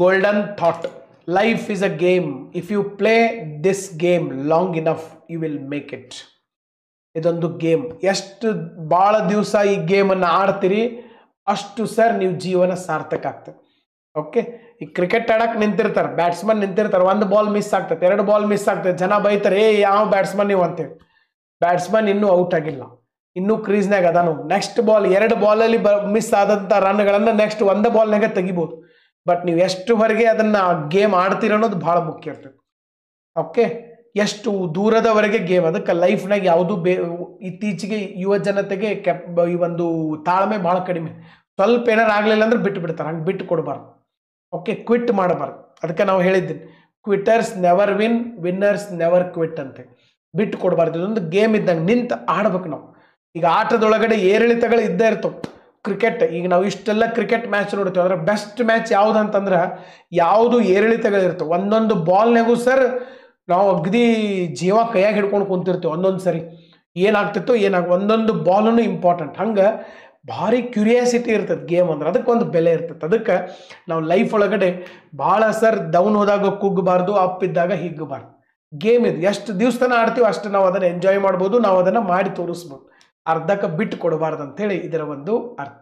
golden thought. Life is a game. If you play this game long enough, you will make it. ಇದೊಂದು game. ಎಷ್ಟು ಭಾಳ ದಿವಸ ಈ ಗೇಮನ್ನು ಆಡ್ತೀರಿ ಅಷ್ಟು ಸರ್ ನೀವು ಜೀವನ ಸಾರ್ಥಕ ಆಗ್ತದೆ. ಓಕೆ, ಈ ಕ್ರಿಕೆಟ್ ಆಡಕ್ಕೆ ನಿಂತಿರ್ತಾರೆ, ಬ್ಯಾಟ್ಸ್ಮನ್ ನಿಂತಿರ್ತಾರೆ, ಒಂದು ಬಾಲ್ ಮಿಸ್ ಆಗ್ತದೆ, 2 ಬಾಲ್ ಮಿಸ್ ಆಗ್ತದೆ, ಜನ ಬೈತಾರೆ, ಯಾವ ಬ್ಯಾಟ್ಸ್ಮನ್ ನೀವು ಅಂತೇಳಿ. ಬ್ಯಾಟ್ಸ್ಮನ್ ಇನ್ನೂ ಔಟ್ ಆಗಿಲ್ಲ, ಇನ್ನೂ ಕ್ರೀಸ್ನಾಗ ಅದಾನು. ನೆಕ್ಸ್ಟ್ ಬಾಲ್ 2 ಬಾಲಲ್ಲಿ ಮಿಸ್ ಆದಂಥ ರನ್ಗಳನ್ನು ನೆಕ್ಸ್ಟ್ 1 ಬಾಲ್ನಾಗ ತೆಗಿಬೋದು. ಬಟ್ ನೀವು ಎಷ್ಟುವರೆಗೆ ಅದನ್ನು ಗೇಮ್ ಆಡ್ತೀರ ಅನ್ನೋದು ಭಾಳ ಮುಖ್ಯ ಇರ್ತದೆ. ಓಕೆ, ಎಷ್ಟು ದೂರದವರೆಗೆ ಗೇಮ್. ಅದಕ್ಕೆ ಲೈಫ್ನಾಗ ಯಾವುದು ಇತ್ತೀಚೆಗೆ ಯುವ ಜನತೆಗೆ ಈ ಒಂದು ತಾಳ್ಮೆ ಭಾಳ ಕಡಿಮೆ. ಸ್ವಲ್ಪ ಏನಾರು ಆಗಲಿಲ್ಲ ಅಂದ್ರೆ ಬಿಟ್ಟು ಬಿಡ್ತಾರೆ. ಹಂಗೆ ಬಿಟ್ಟು ಕೊಡಬಾರ್ದು. ಓಕೆ, ಕ್ವಿಟ್ ಮಾಡಬಾರ್ದು. ಅದಕ್ಕೆ ನಾವು ಹೇಳಿದ್ದೀನಿ, quitters never win, winners never quit ಅಂತ. ಬಿಟ್ಟು ಕೊಡಬಾರ್ದು. ಇದೊಂದು ಗೇಮ್ ಇದ್ದಂಗೆ ನಿಂತು ಆಡ್ಬೇಕು ನಾವು. ಈಗ ಆಟದೊಳಗಡೆ ಏರಿಳಿತಗಳು ಇದ್ದೇ ಇರ್ತವೆ. ಕ್ರಿಕೆಟ್, ಈಗ ನಾವು ಇಷ್ಟೆಲ್ಲ ಕ್ರಿಕೆಟ್ ಮ್ಯಾಚ್ ನೋಡ್ತೀವಿ, ಅಂದ್ರೆ ಬೆಸ್ಟ್ ಮ್ಯಾಚ್ ಯಾವುದು ಅಂತಂದ್ರೆ ಯಾವುದು ಏರಿಳಿತಗಳಿರ್ತವೆ. ಒಂದೊಂದು ಬಾಲ್ನಾಗೂ ಸರ್ ನಾವು ಅಗದಿ ಜೀವ ಕೈಯಾಗಿ ಹಿಡ್ಕೊಂಡು ಕುಂತಿರ್ತೀವಿ. ಒಂದೊಂದು ಸರಿ ಏನಾಗ್ತಿತ್ತು ಒಂದೊಂದು ಬಾಲೂ ಇಂಪಾರ್ಟೆಂಟ್. ಹಂಗೆ ಭಾರಿ ಕ್ಯೂರಿಯಾಸಿಟಿ ಇರ್ತದೆ ಗೇಮ್ ಅಂದ್ರೆ. ಅದಕ್ಕೊಂದು ಬೆಲೆ ಇರ್ತದೆ. ಅದಕ್ಕೆ ನಾವು ಲೈಫ್ ಒಳಗಡೆ ಭಾಳ ಸರ್ ಡೌನ್ ಹೋದಾಗ ಕುಗ್ಗಬಾರ್ದು, ಅಪ್ ಇದ್ದಾಗ ಹಿಗ್ಗಬಾರ್ದು. ಗೇಮ್ ಇದು, ಎಷ್ಟು ದಿವಸ ತನಕ ಆಡ್ತೀವಿ ಅಷ್ಟು ನಾವು ಅದನ್ನು ಎಂಜಾಯ್ ಮಾಡ್ಬೋದು, ನಾವು ಅದನ್ನು ಮಾಡಿ ತೋರಿಸ್ಬೋದು. ಅರ್ಧಕ್ಕೆ ಬಿಟ್ಟು ಕೊಡಬಾರ್ದು ಅಂಥೇಳಿ ಇದರ ಒಂದು ಅರ್ಥ.